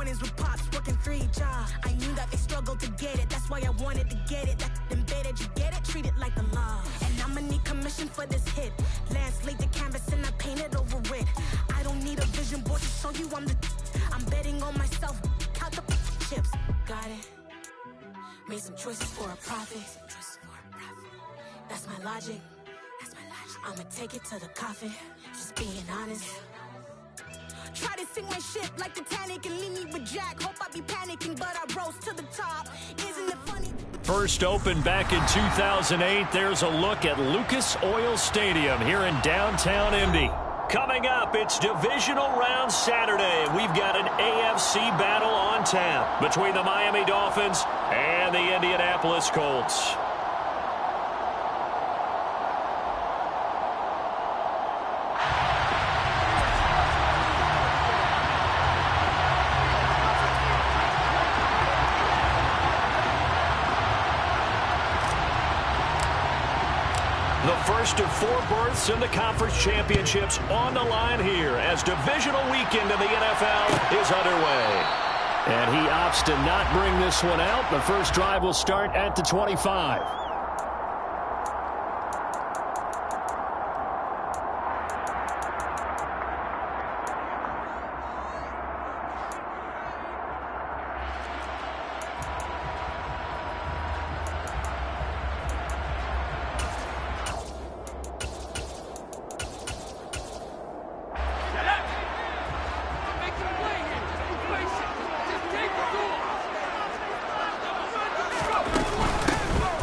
mornings with pops, working 3 jobs. I knew that they struggled to get it. That's why I wanted to get it. That embedded, you get it? Treat it like the law. And I'ma need commission for this hit. Lance laid the canvas and I painted over it. I don't need a vision board to show you I'm betting on myself. Count the chips. Got it. Made some choices for a profit. That's my logic. I'ma take it to the coffin. Just being honest. Try to sink my ship like Titanic and leave me with Jack. Hope I be panicking, but I rose to the top. Isn't it funny? First opened back in 2008. There's a look at Lucas Oil Stadium here in downtown Indy. Coming up, it's Divisional Round Saturday. We've got an AFC battle on tap between the Miami Dolphins and the Indianapolis Colts. The first of 4 berths in the conference championships on the line here as divisional weekend in the NFL is underway. And he opts to not bring this one out. The first drive will start at the 25.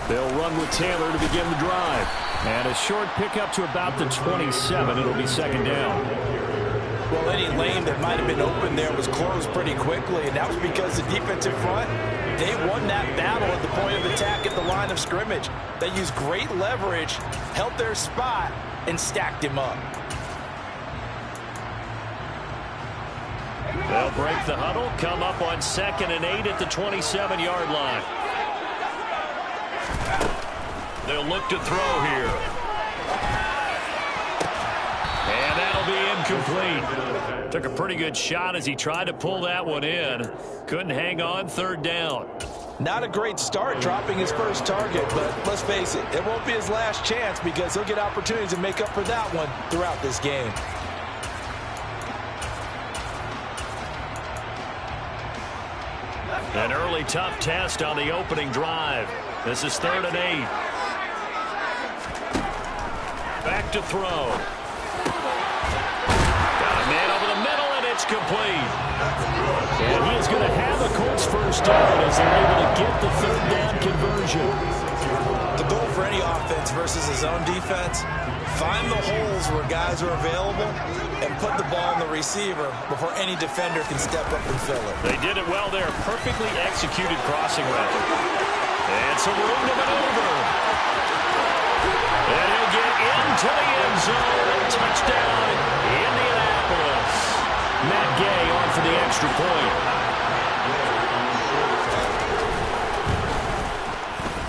They'll run with Taylor to begin the drive. And a short pickup to about the 27. It'll be second down. Well, any lane that might have been open there was closed pretty quickly, and that was because the defensive front, they won that battle at the point of attack at the line of scrimmage. They used great leverage, held their spot, and stacked him up. They'll break the huddle, come up on 2nd and 8 at the 27-yard line. They'll look to throw here. And that'll be incomplete. Took a pretty good shot as he tried to pull that one in. Couldn't hang on, 3rd down. Not a great start dropping his first target, but let's face it, it won't be his last chance because he'll get opportunities to make up for that one throughout this game. An early tough test on the opening drive. This is 3rd and 8. Back to throw. Got a man over the middle, and it's complete. And he is going to have the Colts first down as they're able to get the 3rd down conversion. The goal for any offense versus his own defense, find the holes where guys are available and put the ball in the receiver before any defender can step up and fill it. They did it well there. Perfectly executed crossing route. And some room to maneuver. And he'll get into the end zone. Touchdown, Indianapolis. Matt Gay on for the extra point.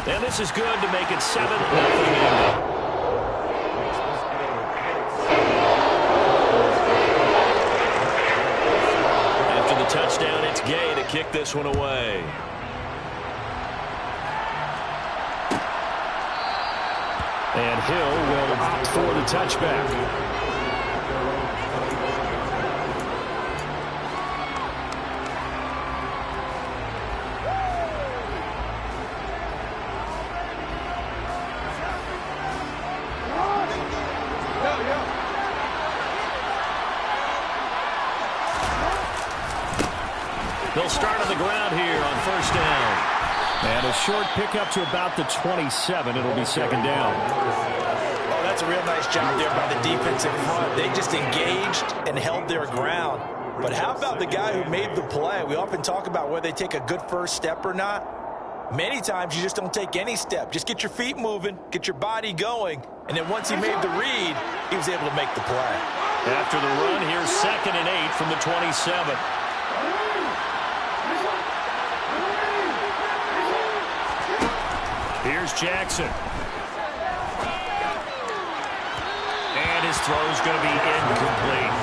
And this is good to make it 7-0 Indy. After the touchdown, it's Gay to kick this one away. And Hill will opt for the touchback. They'll start on the ground here on 1st down. And a short pickup to about the 27. It'll be 2nd down. Oh, that's a real nice job there by the defensive front. They just engaged and held their ground. But how about the guy who made the play? We often talk about whether they take a good first step or not. Many times you just don't take any step. Just get your feet moving, get your body going, and then once he made the read, he was able to make the play. After the run, here's 2nd and 8 from the 27. Here's Jackson. And his throw is going to be incomplete.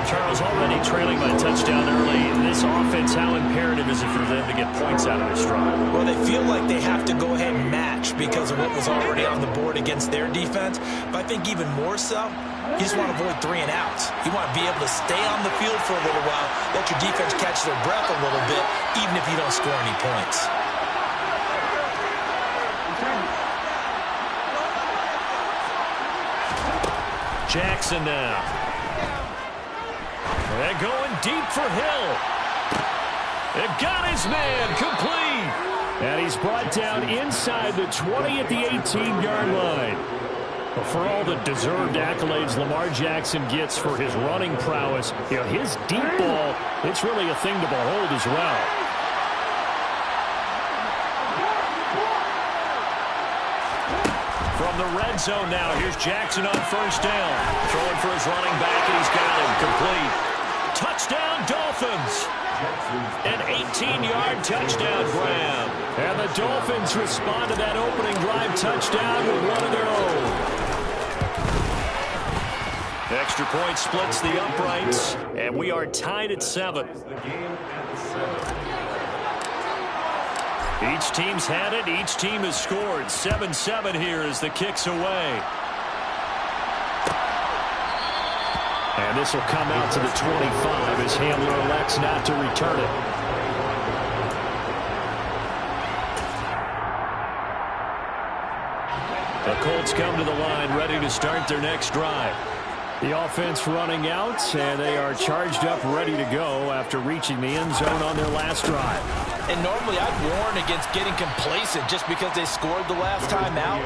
Charles, already trailing by touchdown early. This offense, how imperative is it for them to get points out of this drive? Well, they feel like they have to go ahead and match because of what was already on the board against their defense. But I think even more so, you just want to avoid 3 and outs. You want to be able to stay on the field for a little while, let your defense catch their breath a little bit, even if you don't score any points. Jackson now. They're going deep for Hill. It got his man complete. And he's brought down inside the 20 at the 18-yard line. But for all the deserved accolades Lamar Jackson gets for his running prowess, his deep ball, it's really a thing to behold as well. From the red zone now, here's Jackson on first down. Throwing for his running back, and he's got him complete. Touchdown, Dolphins. An 18-yard touchdown grab. And the Dolphins respond to that opening drive touchdown with one of their own. The extra point splits the uprights, and we are tied at 7. Each team's had it. Each team has scored. 7-7 here as the kick's away. And this will come out to the 25 as Hamler elects not to return it. The Colts come to the line ready to start their next drive. The offense running out, and they are charged up ready to go after reaching the end zone on their last drive. And normally I'd warn against getting complacent just because they scored the last time out.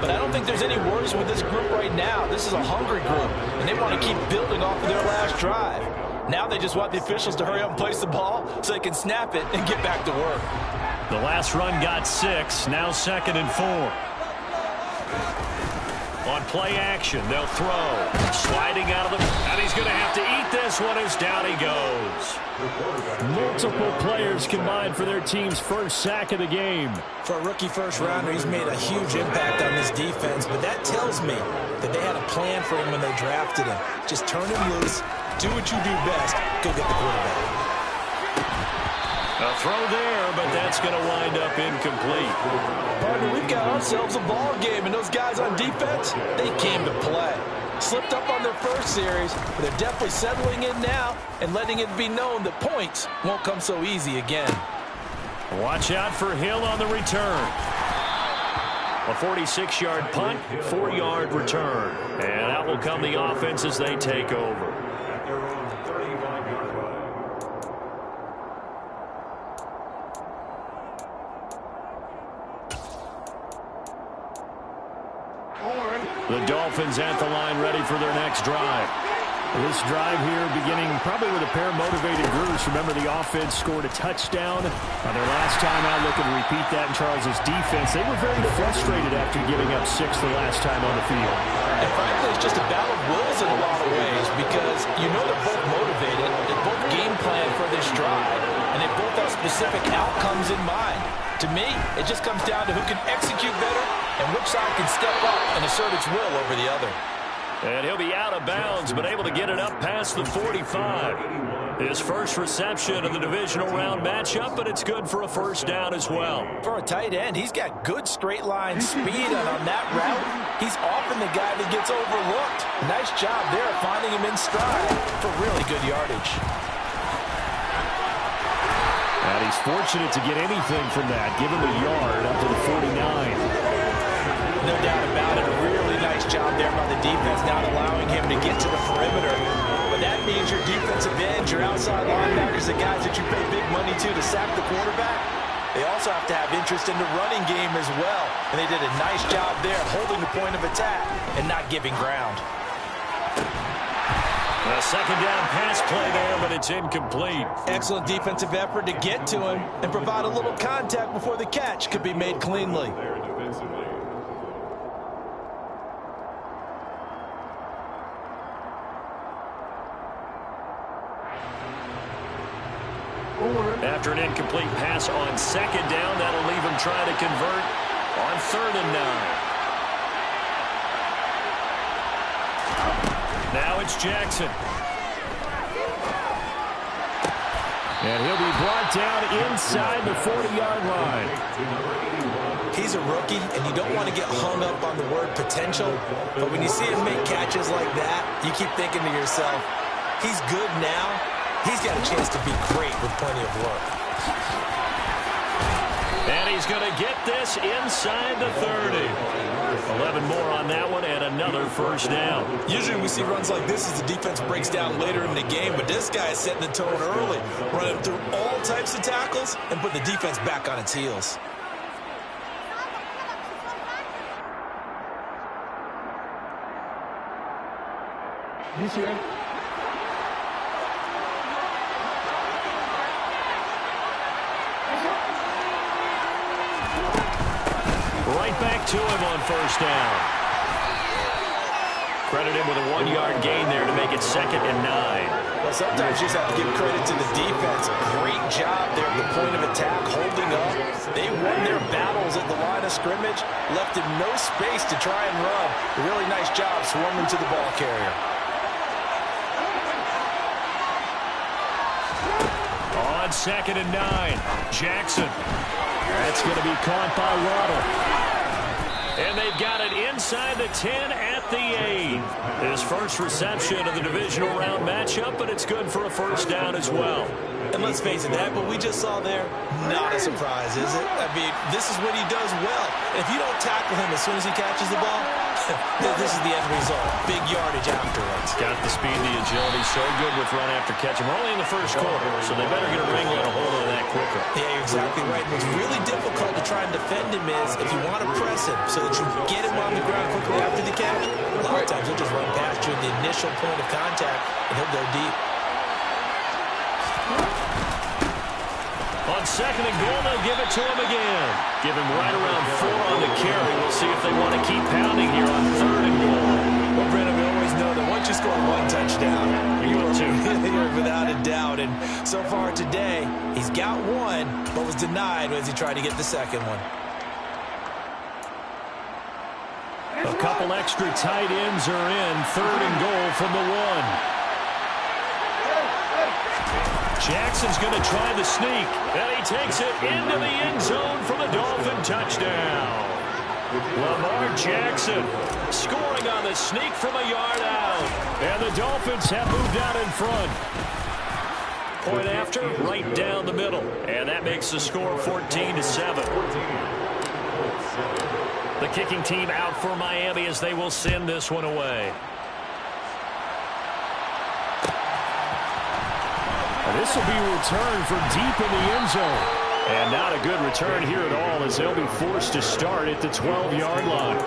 But I don't think there's any worries with this group right now. This is a hungry group, and they want to keep building off of their last drive. Now they just want the officials to hurry up and place the ball so they can snap it and get back to work. The last run got 6, now 2nd and 4. On play action, they'll throw. Sliding out of the... And he's going to have to eat this one as down he goes. Multiple players combined for their team's first sack of the game. For a rookie first-rounder, he's made a huge impact on this defense, but that tells me that they had a plan for him when they drafted him. Just turn him loose, do what you do best, go get the quarterback. A throw there, but that's going to wind up incomplete. Partner, we've got ourselves a ball game, and those guys on defense, they came to play. Slipped up on their first series, but they're definitely settling in now and letting it be known that points won't come so easy again. Watch out for Hill on the return. A 46-yard punt, 4-yard return. And out will come the offense as they take over. The Dolphins at the line ready for their next drive. This drive here beginning probably with a pair of motivated groups. Remember, the offense scored a touchdown on their last time out. Looking to repeat that in Charles's defense. They were very frustrated after giving up 6 the last time on the field. And frankly, it's just a battle of wills in a lot of ways because you know they're both motivated. They both game plan for this drive, and they both have specific outcomes in mind. To me, it just comes down to who can execute better and which side can step up and assert its will over the other. And he'll be out of bounds, but able to get it up past the 45. His first reception of the divisional round matchup, but it's good for a first down as well. For a tight end, he's got good straight line speed, and on that route, he's often the guy that gets overlooked. Nice job there of finding him in stride for really good yardage. And he's fortunate to get anything from that. Give him a yard up to the 49. No doubt about it. A really nice job there by the defense, not allowing him to get to the perimeter. But that means your defensive ends, your outside linebackers, the guys that you pay big money to sack the quarterback, they also have to have interest in the running game as well. And they did a nice job there holding the point of attack and not giving ground. A second down pass play there, but it's incomplete. Excellent defensive effort to get to him and provide a little contact before the catch could be made cleanly. After an incomplete pass on second down, that'll leave him trying to convert on 3rd and 9. Now it's Jackson. And he'll be brought down inside the 40-yard line. He's a rookie, and you don't want to get hung up on the word potential. But when you see him make catches like that, you keep thinking to yourself, he's good now. He's got a chance to be great with plenty of work. And he's going to get this inside the 30. 11 more on that one and another first down. Usually we see runs like this as the defense breaks down later in the game, but this guy is setting the tone early, running through all types of tackles and putting the defense back on its heels. This year. Right back to him on first down. Credit him with a 1-yard gain there to make it 2nd and 9. Well, sometimes you just have to give credit to the defense. Great job there at the point of attack, holding up. They won their battles at the line of scrimmage, left him no space to try and run. A really nice job swarming to the ball carrier. On 2nd and 9, Jackson. That's going to be caught by Waddle. And they've got it inside the 10 at the 8. His first reception of the divisional round matchup, but it's good for a first down as well. And let's face it, that what we just saw there, not a surprise, is it? I mean, this is what he does well. And if you don't tackle him as soon as he catches the ball, this is the end result. Big yardage afterwards. Got the speed, the agility, so good with run after catch. We're only in the first quarter, so they better get a ring on a hold of that quicker. Yeah, you're exactly right. What's really difficult to try and defend him is if you want to press him so that you get him on the ground quickly after the catch, a lot of times he'll just run past you at the initial point of contact, and he'll go deep. On 2nd and goal, they'll give it to him again. Give him right around 4 on the carry. We'll see if they want to keep pounding here on 3rd and goal. Well, Brennan, we always know that once you score 1 touchdown, you're without a doubt. And so far today, he's got 1, but was denied as he tried to get the second one. A couple extra tight ends are in. 3rd and goal from the 1. Jackson's going to try the sneak, and he takes it into the end zone for the Dolphin touchdown. Lamar Jackson scoring on the sneak from a yard out, and the Dolphins have moved out in front. Point after, right down the middle, and that makes the score 14-7. The kicking team out for Miami as they will send this one away. This will be returned from deep in the end zone. And not a good return here at all as they'll be forced to start at the 12-yard line.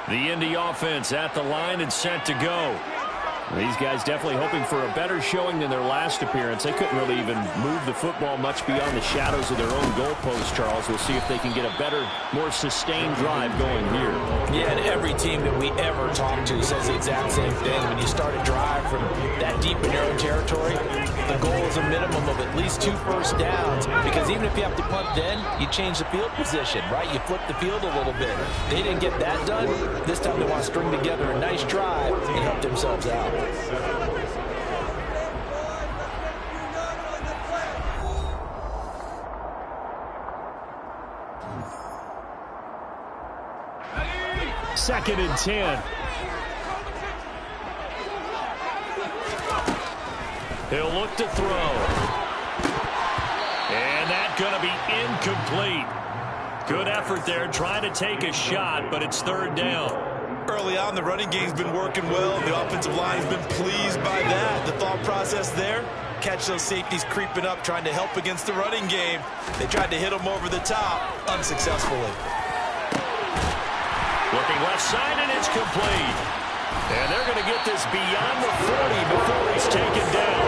The Indy offense at the line and set to go. These guys definitely hoping for a better showing than their last appearance. They couldn't really even move the football much beyond the shadows of their own goalpost, Charles. We'll see if they can get a better, more sustained drive going here. Yeah, and every team that we ever talk to says the exact same thing. When you start a drive from that deep in your own territory, the goal is a minimum of at least 2 first downs, because even if you have to punt then, you change the field position, right? You flip the field a little bit. They didn't get that done. This time they want to string together a nice drive and help themselves out. Second and 10. He'll look to throw. And that's going to be incomplete. Good effort there trying to take a shot, but it's 3rd down. Early on, the running game's been working well. The offensive line has been pleased by that. The thought process there, catch those safeties creeping up, trying to help against the running game. They tried to hit them over the top, unsuccessfully. Looking left side, and it's complete. And they're going to get this beyond the 40 before it's taken down.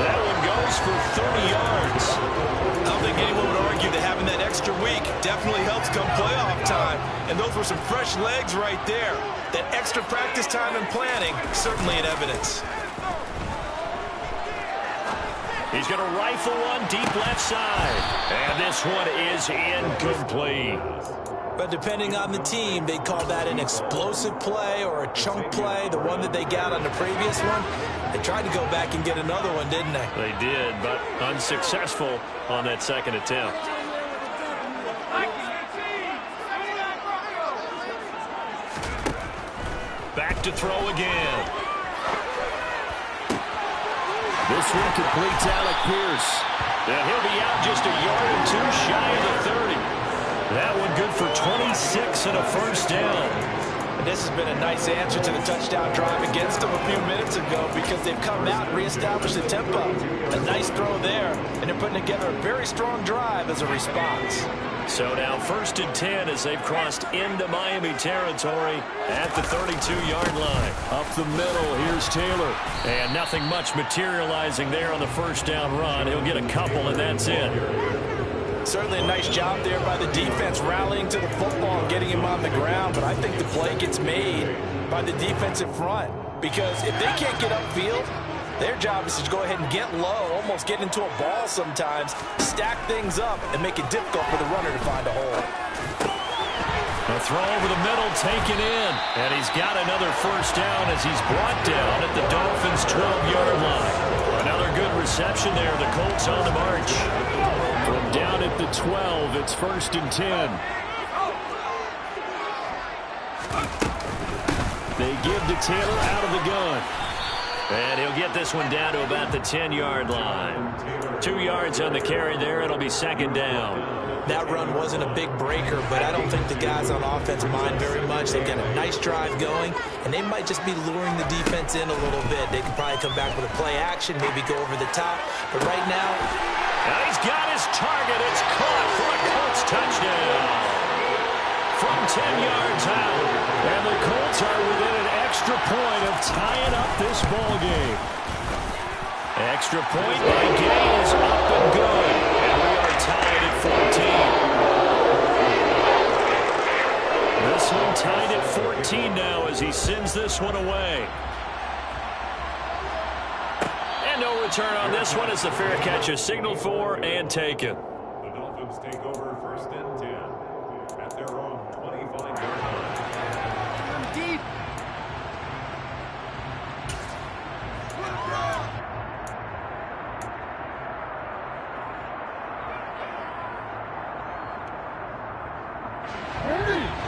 That one goes for 30 yards. I don't think anyone would argue that having that extra week definitely helps come playoff time. And those were some fresh legs right there. That extra practice time and planning, certainly in evidence. He's going to rifle one deep left side. And this one is incomplete. But depending on the team, they call that an explosive play or a chunk play. The one that they got on the previous one, they tried to go back and get another one, didn't they? They did, but unsuccessful on that second attempt. Back to throw again. This one completes Alec Pierce. And he'll be out just a yard or two shy of the 30. That one good for 26 and a first down. And this has been a nice answer to the touchdown drive against them a few minutes ago because they've come out and reestablished the tempo. A nice throw there, and they're putting together a very strong drive as a response. So now 1st and 10 as they've crossed into Miami territory at the 32-yard line. Up the middle, here's Taylor. And nothing much materializing there on the first down run. He'll get a couple, and that's it. Certainly a nice job there by the defense rallying to the football and getting him on the ground. But I think the play gets made by the defensive front because if they can't get upfield, their job is to go ahead and get low, almost get into a ball sometimes, stack things up, and make it difficult for the runner to find a hole. A throw over the middle taken in, and he's got another first down as he's brought down at the Dolphins' 12-yard line. Another good reception there. The Colts on the march. From down at the 12, it's 1st and 10. They give to Taylor out of the gun. And he'll get this one down to about the 10-yard line. 2 yards on the carry there. It'll be second down. That run wasn't a big breaker, but I don't think the guys on offense mind very much. They've got a nice drive going, and they might just be luring the defense in a little bit. They can probably come back with a play action, maybe go over the top. But right now, and he's got his target. It's caught for a Colts touchdown. From 10 yards out. And the Colts are within an extra point of tying up this ball game. Extra point by Gay is up and good. And we are tied at 14. This one tied at 14 now as he sends this one away. And no return on this one as the fair catch is signaled for and taken. The Dolphins take over 1st and 10 at their own 25-yard line. Deep.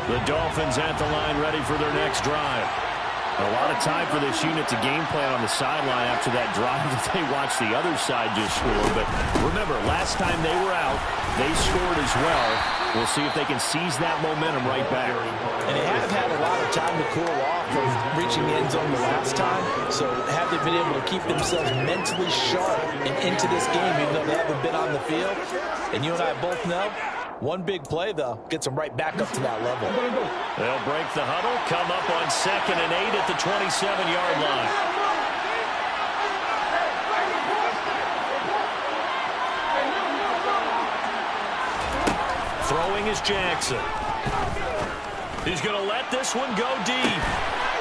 The Dolphins at the line ready for their next drive. A lot of time for this unit to game plan on the sideline after that drive that they watched the other side just score. But remember, last time they were out, they scored as well. We'll see if they can seize that momentum right back. and they have had a lot of time to cool off from reaching the end zone the last time. So have they been able to keep themselves mentally sharp and into this game, even though they haven't been on the field? And you and I both know, one big play, though, gets them right back up to that level. They'll break the huddle, come up on 2nd and 8 at the 27-yard line. Throwing is Jackson. He's going to let this one go deep.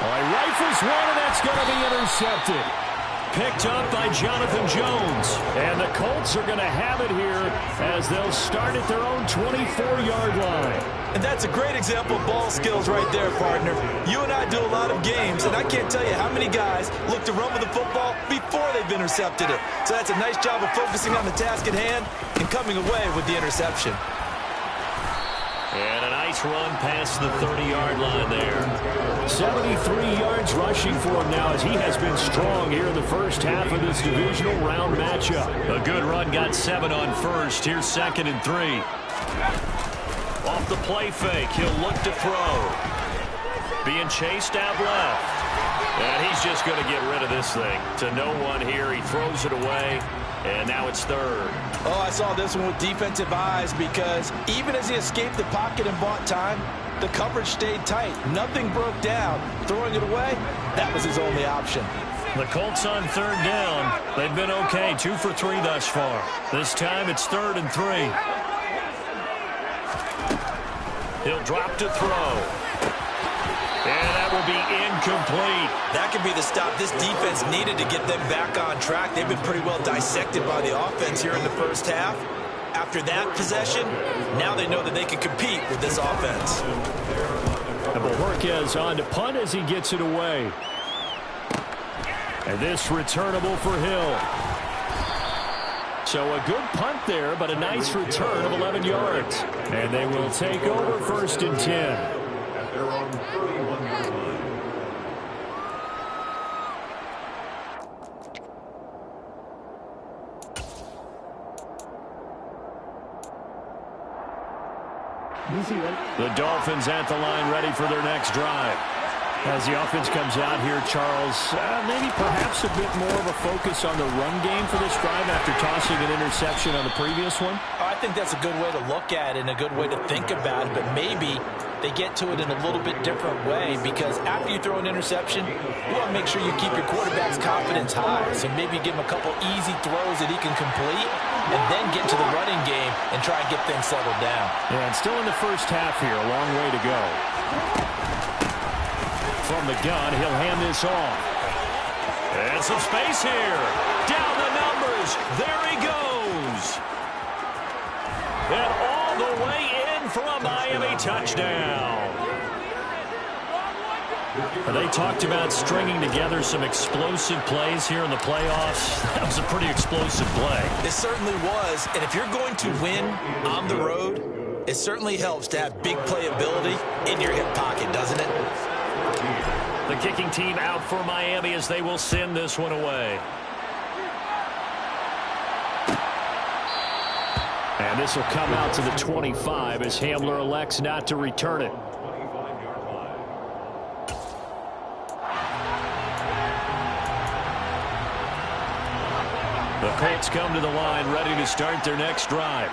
All right, rifles one, and that's going to be intercepted. Picked up by Jonathan Jones. And the Colts are going to have it here as they'll start at their own 24-yard line. And that's a great example of ball skills right there, partner. You and I do a lot of games, and I can't tell you how many guys look to run with the football before they've intercepted it. So that's a nice job of focusing on the task at hand and coming away with the interception. And a nice run past the 30-yard line there. 73 yards rushing for him now as he has been strong here in the first half of this divisional round matchup. A good run, got 7 on first. Here's 2nd and 3. Off the play fake, he'll look to throw. Being chased out left. And he's just going to get rid of this thing. To no one here, he throws it away. And now it's 3rd. Oh, I saw this one with defensive eyes because even as he escaped the pocket and bought time, the coverage stayed tight. Nothing broke down. Throwing it away, that was his only option. The Colts on 3rd down. They've been okay, 2 for 3 thus far. This time it's 3rd and 3. He'll drop to throw. And that that will be incomplete. That could be the stop this defense needed to get them back on track. They've been pretty well dissected by the offense here in the first half. After that possession, now they know that they can compete with this offense. And Bojorquez on to punt as he gets it away. And this returnable for Hill. So a good punt there, but a nice return of 11 yards. And they will take over 1st and 10. At their own 31-yard line. The Dolphins at the line ready for their next drive. As the offense comes out here, Charles, maybe perhaps a bit more of a focus on the run game for this drive after tossing an interception on the previous one? I think that's a good way to look at it and a good way to think about it, but maybe they get to it in a little bit different way, because after you throw an interception, you want to make sure you keep your quarterback's confidence high. So maybe give him a couple easy throws that he can complete and then get to the running game and try and get things settled down. Yeah, and still in the first half here, a long way to go. From the gun, he'll hand this off. And some space here. Down the numbers. There he goes. And all the way in for a Miami touchdown. They talked about stringing together some explosive plays here in the playoffs. That was a pretty explosive play. It certainly was. And if you're going to win on the road, it certainly helps to have big playability in your hip pocket, doesn't it? The kicking team out for Miami as they will send this one away. And this will come out to the 25 as Hamler elects not to return it. The Colts come to the line ready to start their next drive.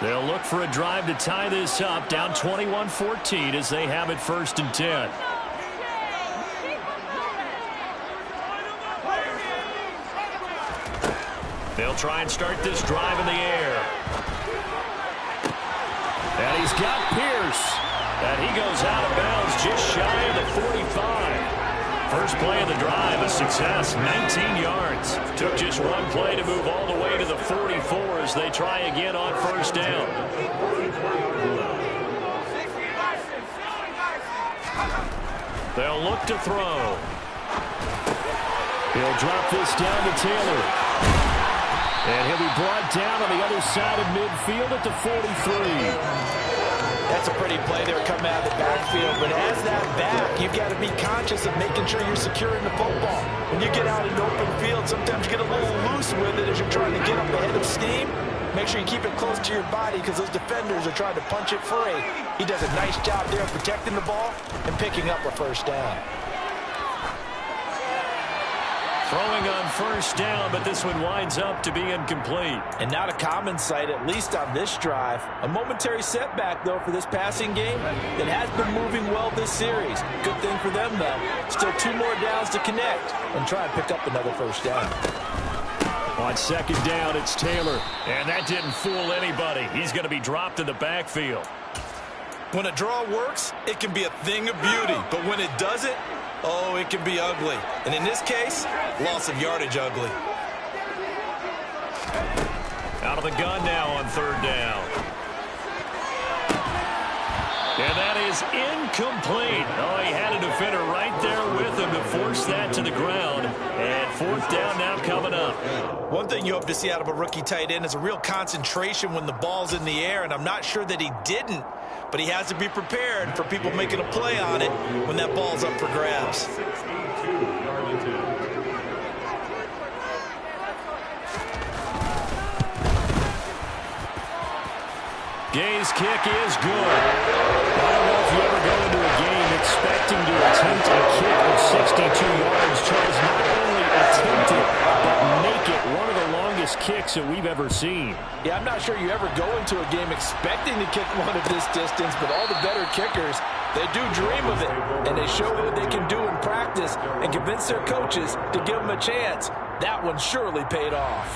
They'll look for a drive to tie this up, down 21-14 as they have it 1st and 10. They'll try and start this drive in the air. And he's got Pierce. And he goes out of bounds just shy of the 45. First play of the drive, a success, 19 yards. Took just one play to move all the way to the 44 as they try again on 1st down. They'll look to throw. He'll drop this down to Taylor. And he'll be brought down on the other side of midfield at the 43. That's a pretty play there coming out of the backfield. But as that back, you've got to be conscious of making sure you're securing the football. When you get out in open field, sometimes you get a little loose with it as you're trying to get up ahead of steam. Make sure you keep it close to your body because those defenders are trying to punch it free. He does a nice job there protecting the ball and picking up a 1st down. Throwing on 1st down, but this one winds up to be incomplete. And not a common sight, at least on this drive. A momentary setback, though, for this passing game that has been moving well this series. Good thing for them, though. Still 2 more downs to connect and try and pick up another 1st down. On 2nd down, it's Taylor. And that didn't fool anybody. He's going to be dropped in the backfield. When a draw works, it can be a thing of beauty. But when it doesn't, oh, it can be ugly. And in this case, loss of yardage ugly. Out of the gun now on 3rd down. And that is incomplete. Oh, he had a defender right there with him to force that to the ground. And 4th down now coming up. One thing you hope to see out of a rookie tight end is a real concentration when the ball's in the air, and I'm not sure that he didn't. But he has to be prepared for people making a play on it when that ball's up for grabs. Gay's kick is good. I don't know if you ever go into a game expecting to attempt a kick of 62 yards. Charles, not only attempt it, but make it one of the longest kicks that we've ever seen. Yeah, I'm not sure you ever go into a game expecting to kick one of this distance, but all the better kickers, they do dream of it, and they show what they can do in practice and convince their coaches to give them a chance. That one surely paid off.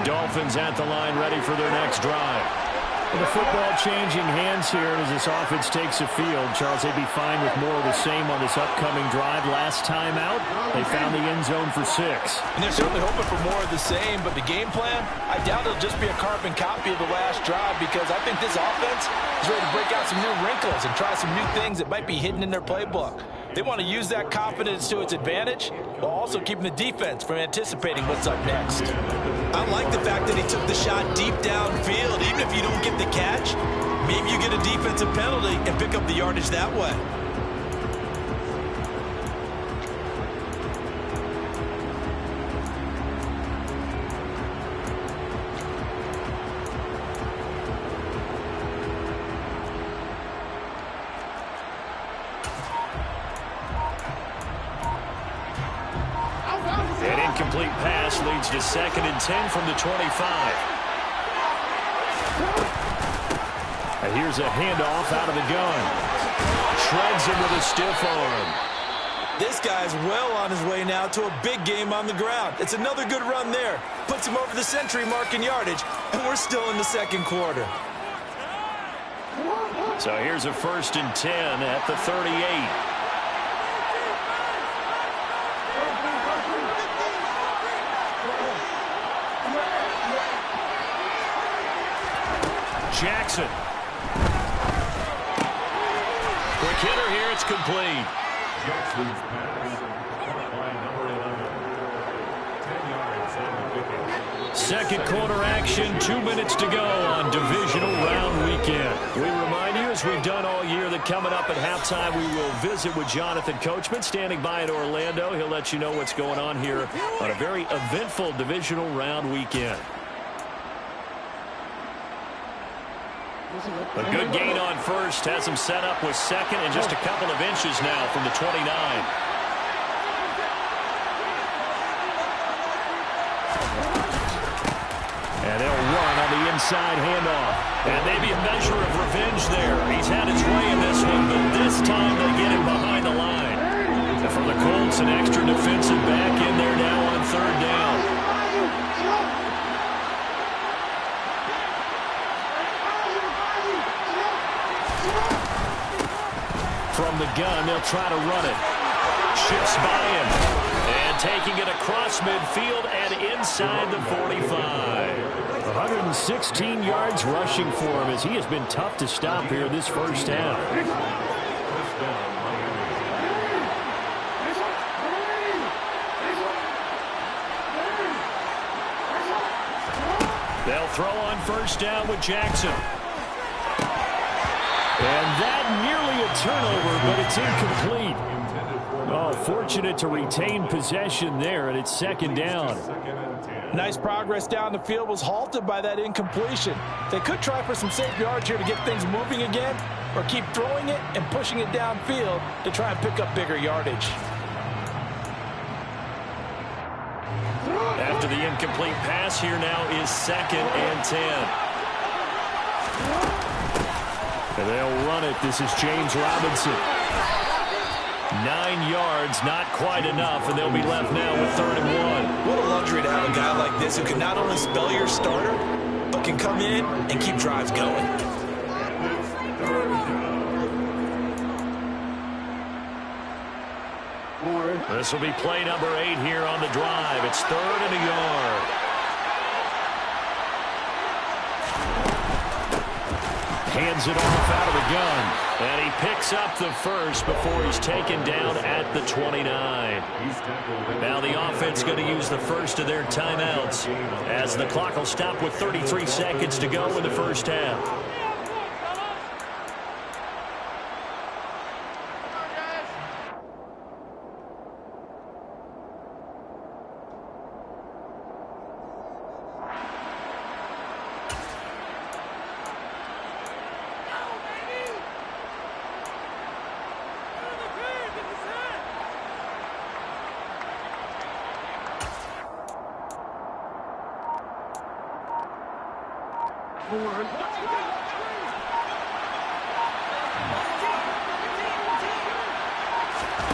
Dolphins at the line, ready for their next drive. The football changing hands here as this offense takes the field. Charles, they'd be fine with more of the same on this upcoming drive. Last time out, they found the end zone for 6. And they're certainly hoping for more of the same, but the game plan, I doubt it'll just be a carbon copy of the last drive, because I think this offense is ready to break out some new wrinkles and try some new things that might be hidden in their playbook. They want to use that confidence to its advantage while also keeping the defense from anticipating what's up next. I like the fact that he took the shot deep downfield. Even if you don't get the catch, maybe you get a defensive penalty and pick up the yardage that way. An incomplete pass leads to 2nd and 10 from the 25. And here's a handoff out of the gun. Shreds him with a stiff arm. This guy's well on his way now to a big game on the ground. It's another good run there. Puts him over the century mark in yardage, and we're still in the second quarter. So here's a 1st and 10 at the 38. Jackson. Quick hitter here. It's complete. Jackson's pass caught by number 11. 10 yards on the pickup. Second quarter action, 2 minutes to go on Divisional Round Weekend. We remind you, as we've done all year, that coming up at halftime, we will visit with Jonathan Coachman, standing by in Orlando. He'll let you know what's going on here on a very eventful Divisional Round Weekend. A good gain on first, has him set up with 2nd and just a couple of inches now from the 29. And they'll run on the inside handoff. And maybe a measure of revenge there. He's had his way in this one, but this time they get him behind the line. And for the Colts, an extra defensive back in there now on 3rd down. From the gun, they'll try to run it. Shifts by him. And taking it across midfield and inside the 45. 116 yards rushing for him as he has been tough to stop here this first half. They'll throw on 1st down with Jackson. And that nearly a turnover, but it's incomplete. Oh, fortunate to retain possession there, and it's 2nd down. Nice progress down the field, was halted by that incompletion. They could try for some safe yards here to get things moving again, or keep throwing it and pushing it downfield to try and pick up bigger yardage. After the incomplete pass, here now is 2nd and 10. And they'll run it. This is James Robinson. 9 yards, not quite enough, and they'll be left now with 3rd and 1. What a luxury to have a guy like this who can not only spell your starter, but can come in and keep drives going. This will be play number 8 here on the drive. It's 3rd and a yard. Hands it off out of the gun. And he picks up the first before he's taken down at the 29. Now the offense going to use the first of their timeouts as the clock will stop with 33 seconds to go in the first half.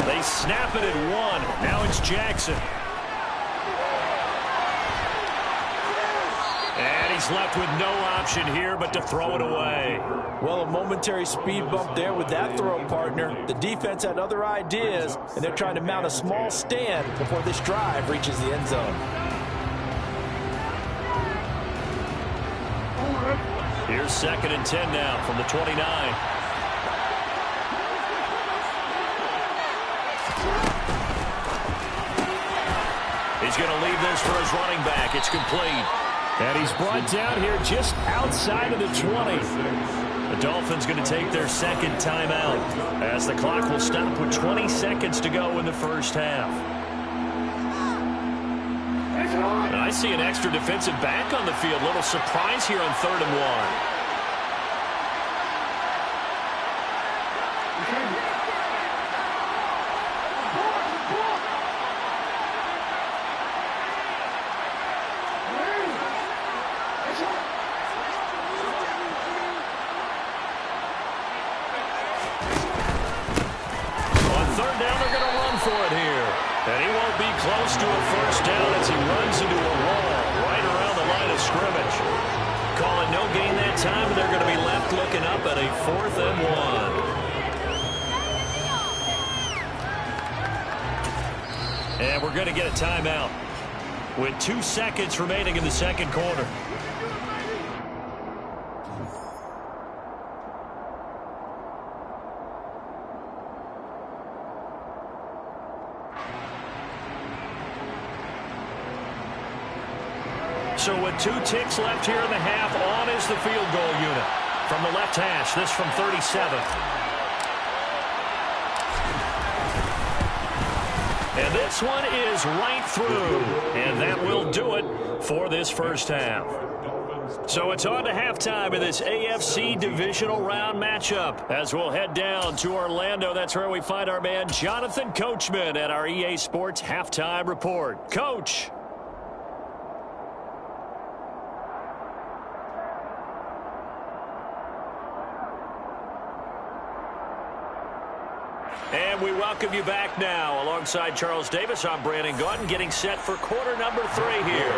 They snap it at 1. Now it's Jackson. He's left with no option here but to throw it away. Well, a momentary speed bump there with that throw, partner. The defense had other ideas, and they're trying to mount a small stand before this drive reaches the end zone. Here's 2nd and 10 now from the 29. He's going to leave this for his running back. It's complete. And he's brought down here just outside of the 20. The Dolphins going to take their 2nd timeout as the clock will stop with 20 seconds to go in the first half. And I see an extra defensive back on the field. Little surprise here on 3rd and 1. And he won't be close to a first down as he runs into a wall right around the line of scrimmage. Calling no gain that time, and they're going to be left looking up at a 4th and 1. And we're going to get a timeout with 2 seconds remaining in the 2nd quarter. So with 2 ticks left here in the half, on is the field goal unit. From the left hash, this from 37. And this one is right through. And that will do it for this first half. So it's on to halftime in this AFC Divisional Round matchup. As we'll head down to Orlando, that's where we find our man Jonathan Coachman at our EA Sports Halftime Report. Coach. And we welcome you back now. Alongside Charles Davis, I'm Brandon Gaudin, getting set for quarter number 3 here.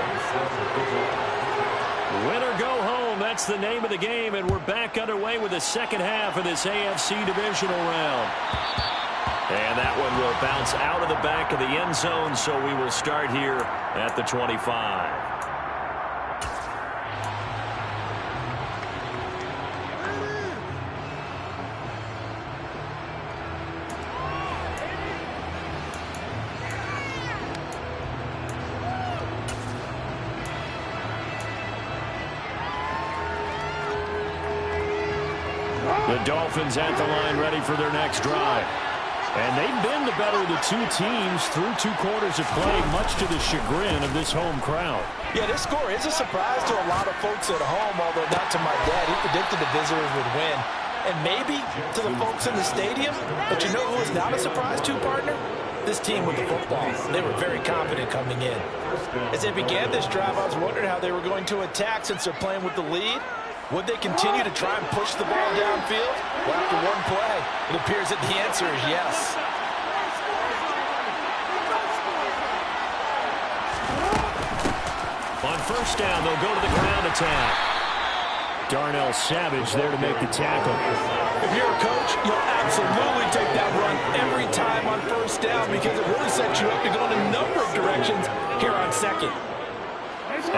Win or go home, that's the name of the game, and we're back underway with the second half of this AFC Divisional Round. And that one will bounce out of the back of the end zone, so we will start here at the 25. The Dolphins at the line ready for their next drive. And they've been the better of the 2 teams through 2 quarters of play, much to the chagrin of this home crowd. Yeah, this score is a surprise to a lot of folks at home, although not to my dad. He predicted the visitors would win. And maybe to the folks in the stadium. But you know who is not a surprise to, partner? This team with the football. They were very confident coming in. As they began this drive, I was wondering how they were going to attack since they're playing with the lead. Would they continue to try and push the ball downfield? Well, after one play, it appears that the answer is yes. On first down, they'll go to the ground attack. Darnell Savage there to make the tackle. If you're a coach, you'll absolutely take that run every time on first down because it really sets you up to go in a number of directions here on second.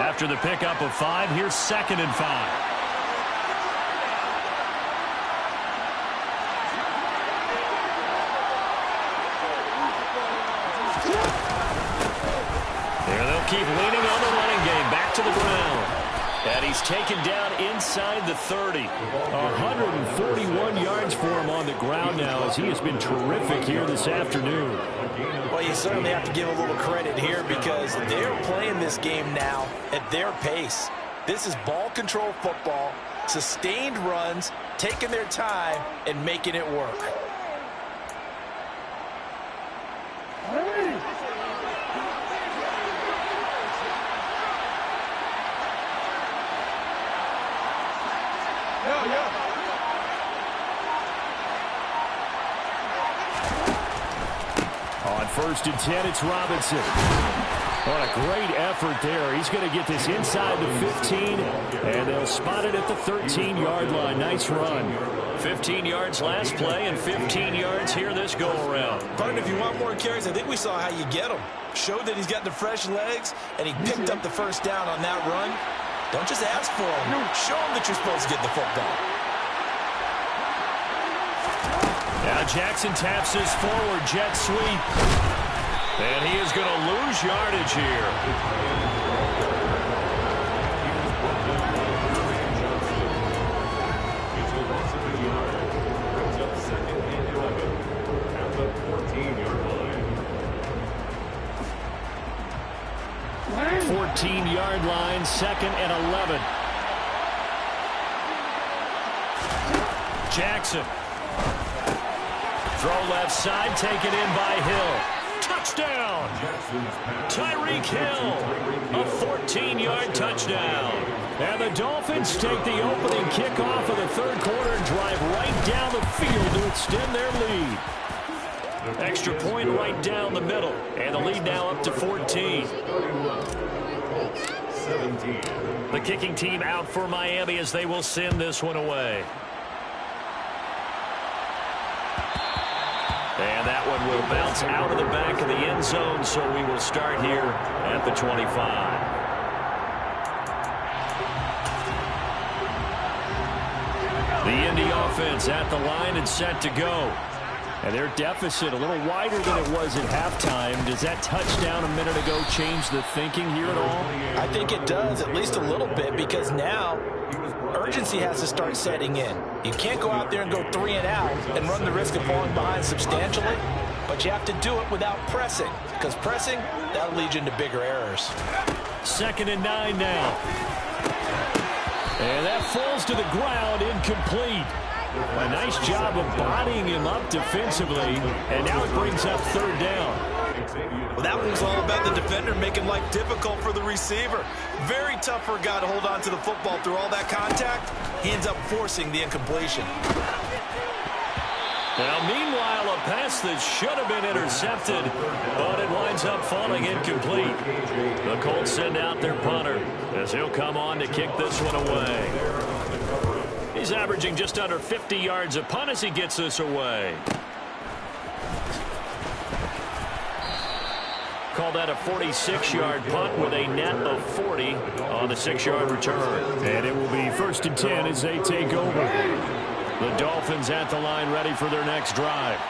After the pickup of 5, here's 2nd and 5. Keep leaning on the running game. Back to the ground. And he's taken down inside the 30. 141 yards for him on the ground now as he has been terrific here this afternoon. Well, you certainly have to give a little credit here because they're playing this game now at their pace. This is ball control football, sustained runs, taking their time, and making it work. On 1st and 10, it's Robinson. What a great effort there. He's going to get this inside the 15, and they'll spot it at the 13-yard line. Nice run. 15 yards last play and 15 yards here this go-around. Partner, if you want more carries, I think we saw how you get them. Showed that he's got the fresh legs, and he picked up the first down on that run. Don't just ask for him. Show him that you're supposed to get the football. Now Jackson taps his forward jet sweep. And he is going to lose yardage here. It's a loss of a yard. Brings up 2nd and 11 at the 14-yard line. 14-yard line, 2nd and 11. Jackson. Throw left side, taken in by Hill. Touchdown! Tyreek Hill, a 14-yard touchdown. And the Dolphins take the opening kickoff of the third quarter and drive right down the field to extend their lead. Extra point right down the middle. And the lead now up to 14. 17. The kicking team out for Miami as they will send this one away. And that one will bounce out of the back of the end zone, so we will start here at the 25. The Indy offense at the line and set to go. And their deficit a little wider than it was at halftime. Does that touchdown a minute ago change the thinking here at all? I think it does, at least a little bit, because now urgency has to start setting in. You can't go out there and go 3 and out and run the risk of falling behind substantially, but you have to do it without pressing, because pressing, that'll lead you into bigger errors. 2nd and 9 now. And that falls to the ground, incomplete. A nice job of bodying him up defensively, and now it brings up 3rd down. Well, that one was all about the defender making life difficult for the receiver. Very tough for a guy to hold on to the football through all that contact. He ends up forcing the incompletion. Now, meanwhile, a pass that should have been intercepted, but it winds up falling incomplete. The Colts send out their punter as he'll come on to kick this one away. He's averaging just under 50 yards a punt as he gets this away. Call that a 46-yard punt with a net of 40 on the 6-yard return. And it will be 1st and 10 as they take over. The Dolphins at the line ready for their next drive.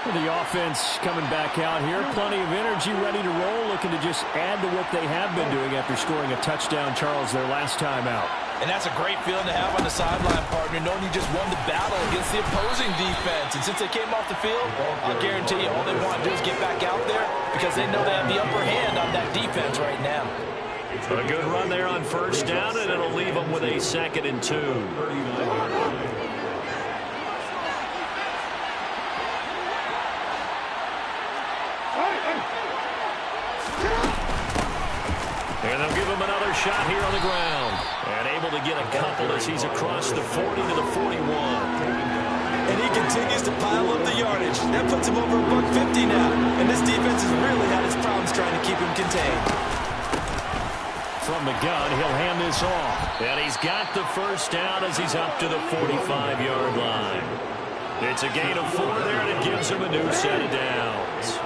The offense coming back out here. Plenty of energy, ready to roll, looking to just add to what they have been doing after scoring a touchdown, Charles, their last time out. And that's a great feeling to have on the sideline, partner, knowing you just won the battle against the opposing defense. And since they came off the field, I'll guarantee you all they want to do is get back out there because they know they have the upper hand on that defense right now. A good run there on 1st down, and it'll leave them with a 2nd and 2. And they'll give him another shot here on the ground. And able to get a couple as he's across the 40 to the 41. And he continues to pile up the yardage. That puts him over $150 now. And this defense has really had its problems trying to keep him contained. From the gun, he'll hand this off. And he's got the 1st down as he's up to the 45-yard line. It's a gain of 4 there, and it gives him a new set of downs.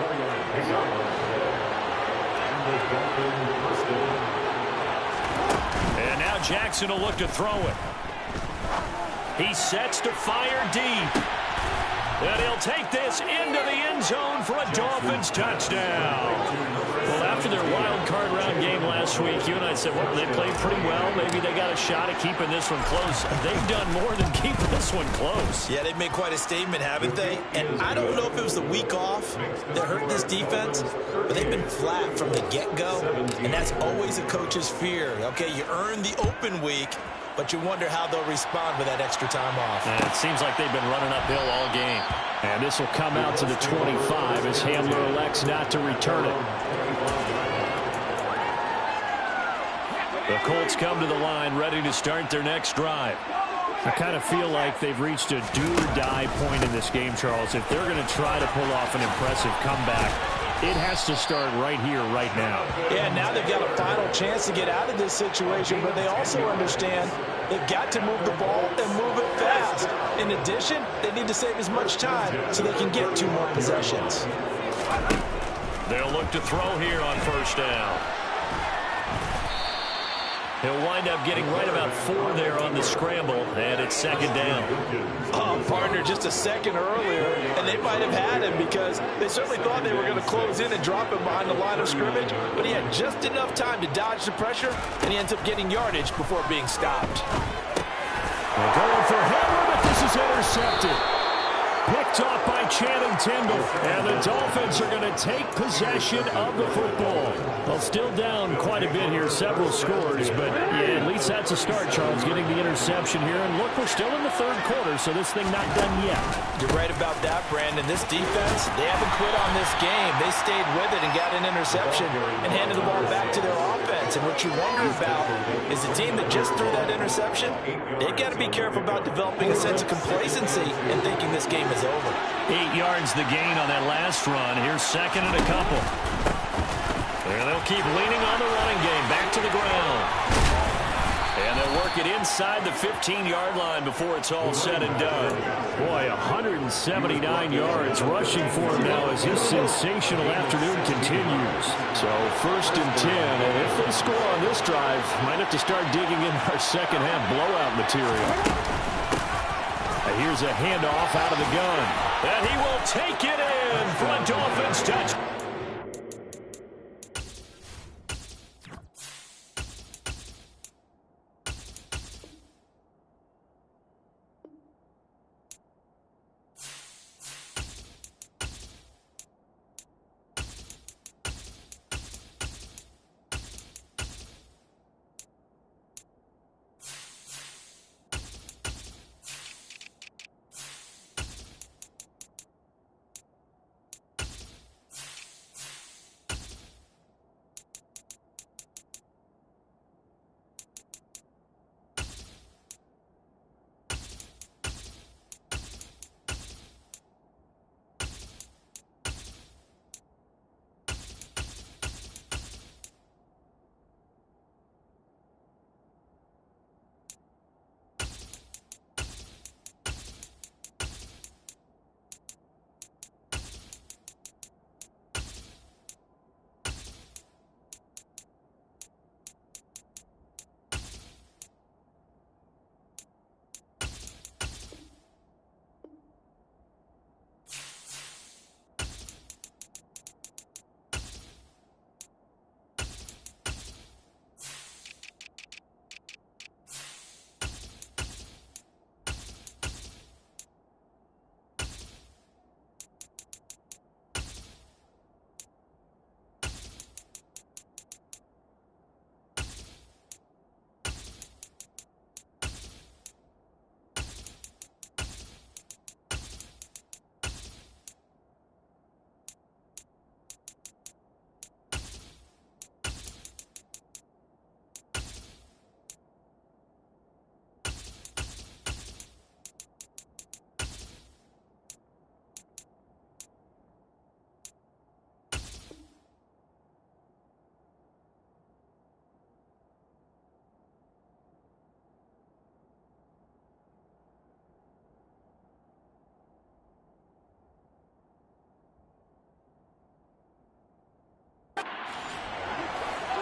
And now Jackson will look to throw it. He sets to fire deep. And he'll take this into the end zone for a Dolphins touchdown. Well, after their wild card round game last week, you and I said, well, they played pretty well. Maybe they got a shot at keeping this one close. They've done more than keep this one close. Yeah, they've made quite a statement, haven't they? And I don't know if it was the week off that hurt this defense, but they've been flat from the get-go, and that's always a coach's fear. Okay, you earn the open week, but you wonder how they'll respond with that extra time off. And it seems like they've been running uphill all game. And this will come out to the 25 as Handler elects not to return it. The Colts come to the line ready to start their next drive. I kind of feel like they've reached a do-or-die point in this game, Charles. If they're going to try to pull off an impressive comeback, It has to start right here, right now. Yeah, now they've got a final chance to get out of this situation, but they also understand they've got to move the ball and move it fast. In addition, they need to save as much time so they can get 2 more possessions. They'll look to throw here on first down. He'll wind up getting right about 4 there on the scramble, and it's second down. Oh, partner, just a second earlier, and they might have had him because they certainly thought they were going to close in and drop him behind the line of scrimmage, but he had just enough time to dodge the pressure, and he ends up getting yardage before being stopped. They're going for Hamler, but this is intercepted. Picked off by Channing Tindall, and the Dolphins are going to take possession of the football. Well, still down quite a bit here, several scores, but yeah, at least that's a start, Charles, getting the interception here. And look, we're still in the third quarter, so this thing not done yet. You're right about that, Brandon. This defense, they haven't quit on this game. They stayed with it and got an interception and handed the ball back to their offense. And what you wonder about is the team that just threw that interception, they've got to be careful about developing a sense of complacency and thinking this game is over. 8 yards the gain on that last run. Here's second and a couple. And they'll keep leaning on the running game. Back to the ground. And they'll work it inside the 15-yard line before it's all said and done. Boy, 179 yards rushing for him now as his sensational afternoon continues. So first and 10, and if they score on this drive, might have to start digging in our second half blowout material. Here's a handoff out of the gun. And he will take it in for a Dolphins touch.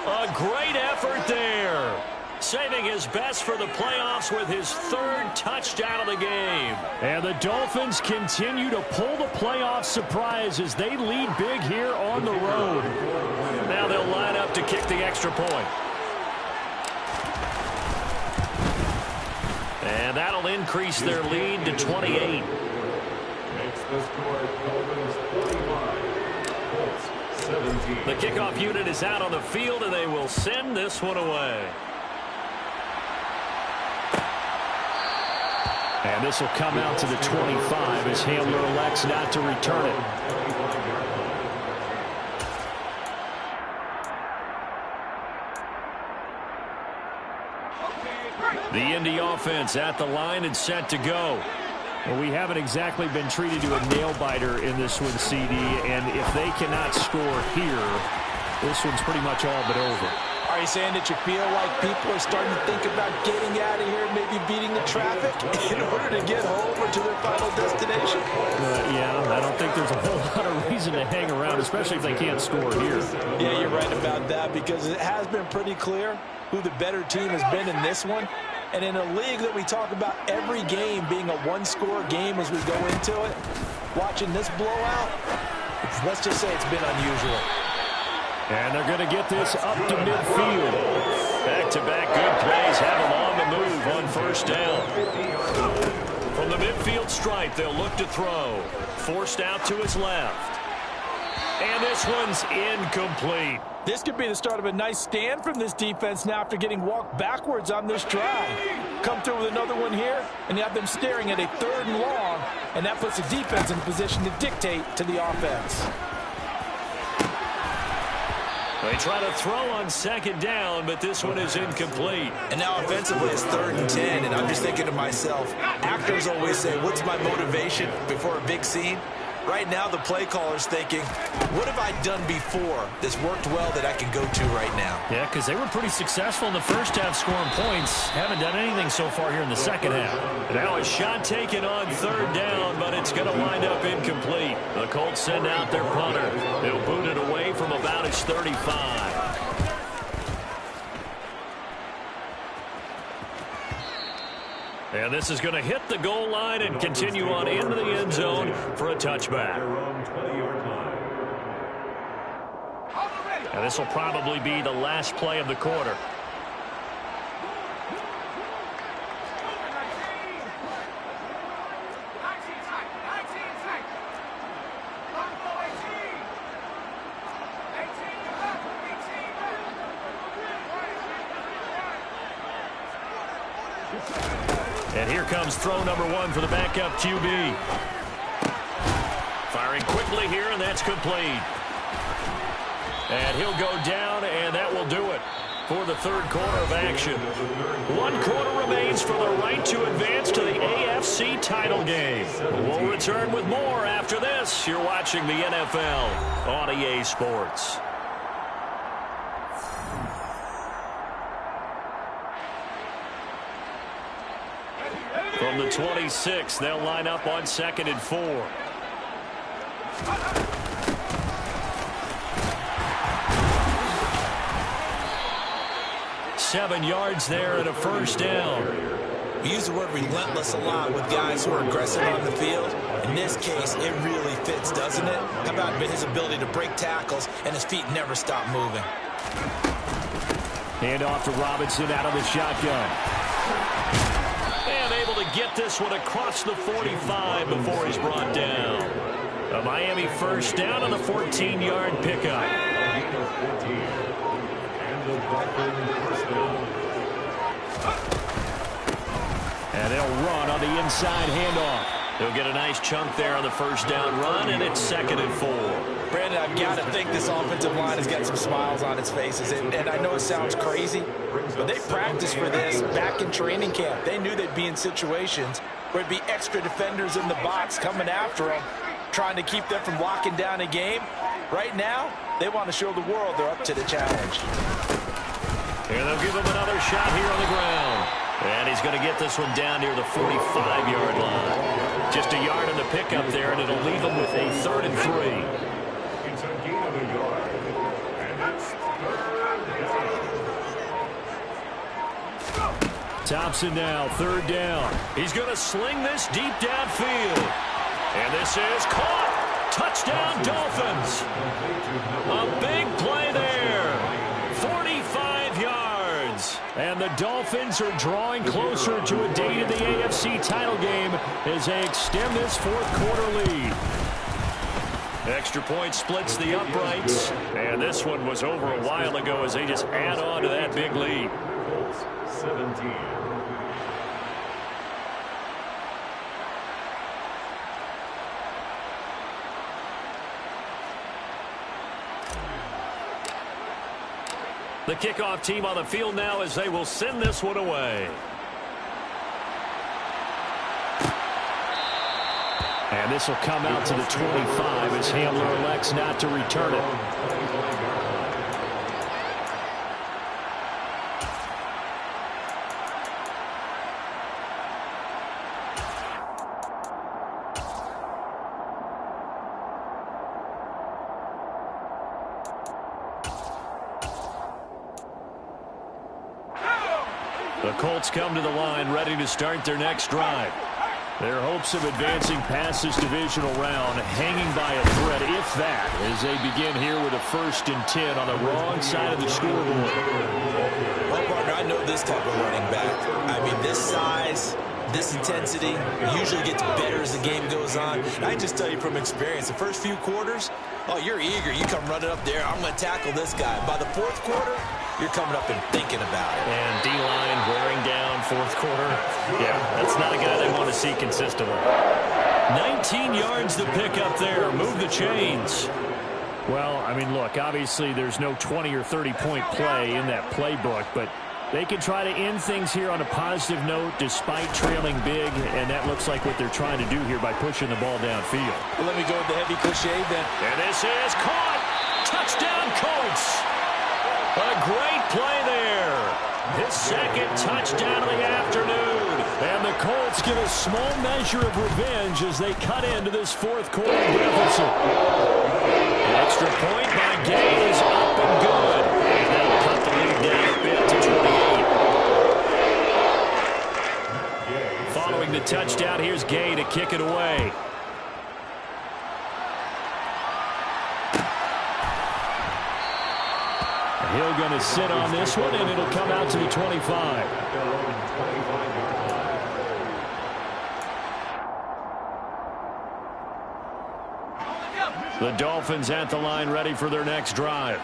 A great effort there. Saving his best for the playoffs with his 3rd touchdown of the game. And the Dolphins continue to pull the playoff surprise as they lead big here on the road. Now they'll line up to kick the extra point. And that'll increase their lead to 28. Makes the score Dolphins 45, Colts 17. The kickoff unit is out on the field, and they will send this one away. And this will come out to the 25 as Hamler elects not to return it. The Indy offense at the line and set to go. Well, we haven't exactly been treated to a nail-biter in this one, CD, and if they cannot score here, this one's pretty much all but over. Are you saying that you feel like people are starting to think about getting out of here, maybe beating the traffic in order to get home or to their final destination? Yeah, I don't think there's a whole lot of reason to hang around, especially if they can't score here. Yeah, you're right about that, because it has been pretty clear who the better team has been in this one. And in a league that we talk about every game being a one-score game as we go into it, watching this blowout, let's just say it's been unusual. And they're going to get this up to midfield. Back-to-back good plays have them on the move on first down. From the midfield stripe, they'll look to throw. Forced out to his left. And this one's incomplete. This could be the start of a nice stand from this defense now after getting walked backwards on this drive. Come through with another one here, and you have them staring at a 3rd and long, and that puts the defense in a position to dictate to the offense. They try to throw on 2nd down, but this one is incomplete. And now offensively it's 3rd and 10, and I'm just thinking to myself, actors always say, what's my motivation before a big scene? Right now the play caller's thinking, what have I done before that's worked well that I can go to right now? Yeah, because they were pretty successful in the first half scoring points. Haven't done anything so far here in the second half. Now a shot taken on 3rd down, but it's going to wind up incomplete. The Colts send out their punter. They'll boot it away from about his 35. And this is going to hit the goal line and continue on into the end zone for a touchback. And this will probably be the last play of the quarter. And here comes throw number 1 for the backup QB. Firing quickly here, and that's complete. And he'll go down, and that will do it for the 3rd quarter of action. 1 quarter remains for the right to advance to the AFC title game. We'll return with more after this. You're watching the NFL on EA Sports. From the 26, they'll line up on 2nd and 4. 7 yards there and a first down. We use the word relentless a lot with guys who are aggressive on the field. In this case, it really fits, doesn't it? How about his ability to break tackles and his feet never stop moving? Hand off to Robinson out of the shotgun. And able to get this one across the 45 before he's brought down. A Miami first down on the 14-yard pickup. And they'll run on the inside handoff. He'll get a nice chunk there on the first down run, and it's 2nd and 4. Brandon, I've got to think this offensive line has got some smiles on its faces. And I know it sounds crazy, but they practiced for this back in training camp. They knew they'd be in situations where it'd be extra defenders in the box coming after them, trying to keep them from locking down a game. Right now, they want to show the world they're up to the challenge. And they'll give him another shot here on the ground. And he's going to get this one down near the 45-yard line. Just a yard in the pickup there, and it'll leave him with a 3rd and 3. It's a gain of a yard. And that's 3rd down. Thompson now, 3rd down. He's going to sling this deep downfield. And this is caught. Touchdown, Dolphins. A big play there. 45 yards. And the Dolphins are drawing closer to a date in the AFC title game as they extend this 4th quarter lead. Extra point splits the uprights. And this one was over a while ago as they just add on to that big lead. 17. The kickoff team on the field now as they will send this one away. And this will come out to the 25 as Hamler elects not to return it. The Colts come to the line ready to start their next drive. Their hopes of advancing past this divisional round hanging by a thread, if that, as they begin here with a 1st and 10 on the wrong side of the scoreboard. Well, partner, I know this type of running back. I mean, this size, this intensity usually gets better as the game goes on. And I just tell you from experience, the first few quarters, oh, you're eager. You come running up there. I'm going to tackle this guy. By the 4th quarter, you're coming up and thinking about it. And D-line wearing down 4th quarter. Yeah, that's not a guy they want to see consistently. 19 yards to pick up there. Move the chains. Well, I mean, look, obviously there's no 20 or 30-point play in that playbook, but they can try to end things here on a positive note despite trailing big, and that looks like what they're trying to do here by pushing the ball downfield. Well, let me go with the heavy cliche then. And this is caught. Touchdown, Colts. A great play there. His 2nd touchdown of the afternoon. And the Colts get a small measure of revenge as they cut into this 4th quarter deficit. The extra point by Gay is up and good. That'll cut the lead down a bit to 28. Following the touchdown, here's Gay to kick it away. Hill going to sit on this one, and it'll come out to the 25. The Dolphins at the line ready for their next drive.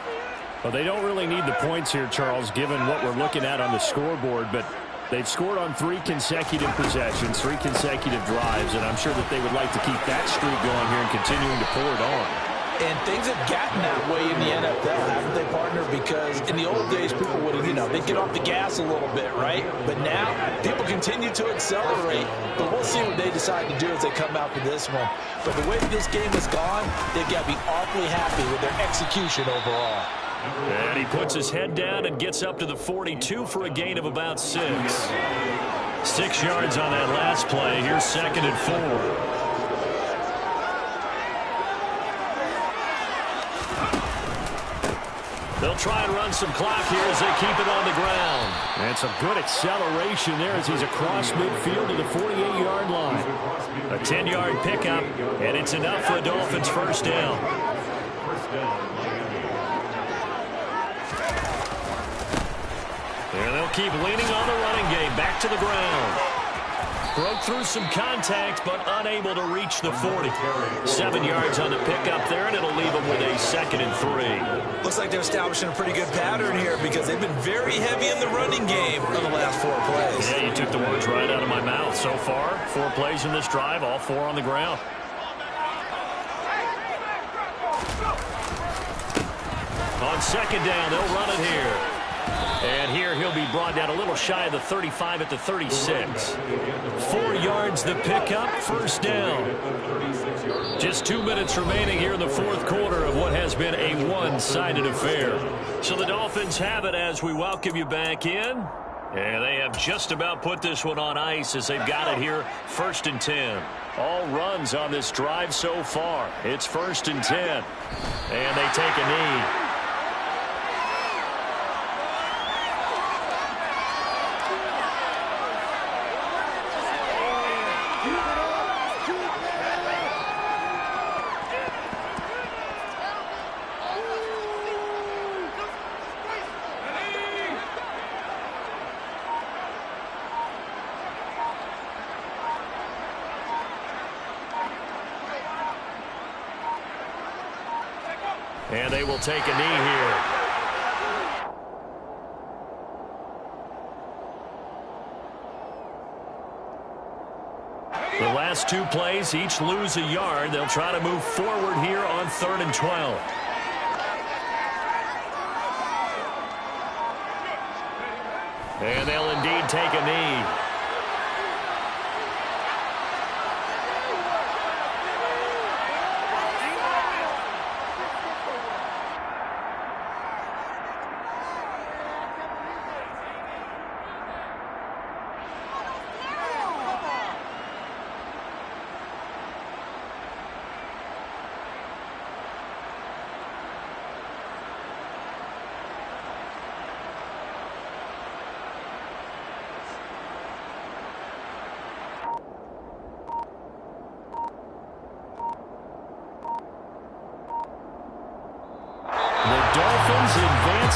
Well, they don't really need the points here, Charles, given what we're looking at on the scoreboard, but they've scored on 3 consecutive possessions, 3 consecutive drives, and I'm sure that they would like to keep that streak going here and continuing to pour it on. And things have gotten that way in the NFL, haven't they, partner? Because in the old days, people would, they'd get off the gas a little bit, right? But now, people continue to accelerate. But we'll see what they decide to do as they come out for this one. But the way this game has gone, they've got to be awfully happy with their execution overall. And he puts his head down and gets up to the 42 for a gain of about 6. 6 yards on that last play. Here's 2nd and 4. They'll try and run some clock here as they keep it on the ground. And some good acceleration there as he's across midfield to the 48-yard line. A 10-yard pickup, and it's enough for a Dolphins 1st down. And they'll keep leaning on the running game. Back to the ground. Broke through some contact, but unable to reach the 40. 7 yards on the pickup there, and it'll leave them with a 2nd and 3. Looks like they're establishing a pretty good pattern here because they've been very heavy in the running game on the last 4 plays. Yeah, you took the words right out of my mouth. So far, 4 plays in this drive, all 4 on the ground. On 2nd down, they'll run it here. And here he'll be brought down a little shy of the 35 at the 36. 4 yards the pickup, 1st down. Just 2 minutes remaining here in the 4th quarter of what has been a one-sided affair. So the Dolphins have it as we welcome you back in. And they have just about put this one on ice as they've got it here, 1st and 10. All runs on this drive so far. It's 1st and 10. And they take a knee. And they will take a knee here. The last 2 plays, each lose a yard. They'll try to move forward here on 3rd and 12. And they'll indeed take a knee.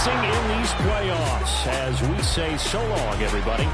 missing in these playoffs as we say so long, everybody.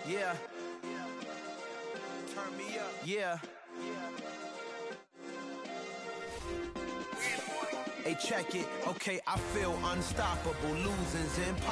Yeah. Turn me up. Yeah. Hey, check it. Okay, I feel unstoppable. Losing's impossible.